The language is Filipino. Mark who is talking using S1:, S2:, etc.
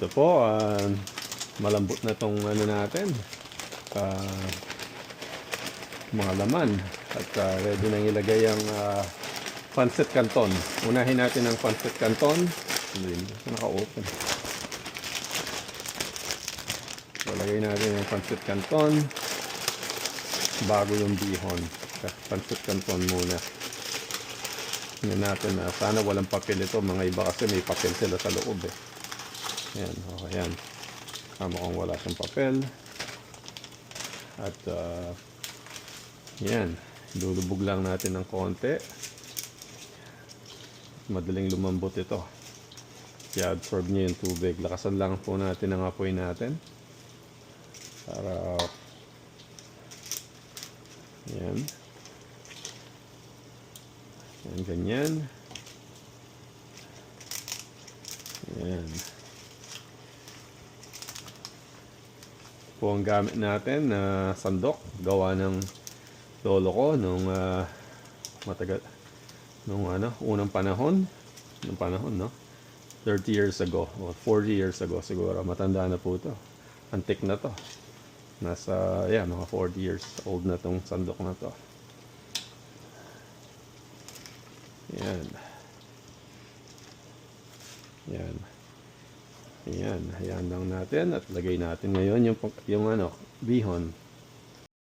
S1: ito po, malambot na tong ano natin, mga laman. At ready nang ilagay ang pancit canton. Unahin natin ang pancit canton. Hindi naka-open. So, lagay natin yung pancit canton bago yung bihon. Pancit canton muna. Tingnan natin na sana walang papel ito. Mga iba kasi may papel sila sa loob eh. Ayan, okay, ayan. Mukhang wala siyang papel. At yan, lulubog lang natin ng konti. Madaling lumambot ito. I-absorb niya yung tubig. Lakasan lang po natin ang apoy natin. Para yan. Yan, ganyan. Yan. Po ang gamit natin na sandok. Gawa ng lolo ko nung matagal. Nung unang panahon. Nung panahon, no? 30 years ago. O 40 years ago siguro. Matanda na po ito. Antik na to. Nasa, yeah, mga 40 years old na tong sandok na to. Yan. Yan. Ayan, hayaan lang natin at lagay natin ngayon yung bihon.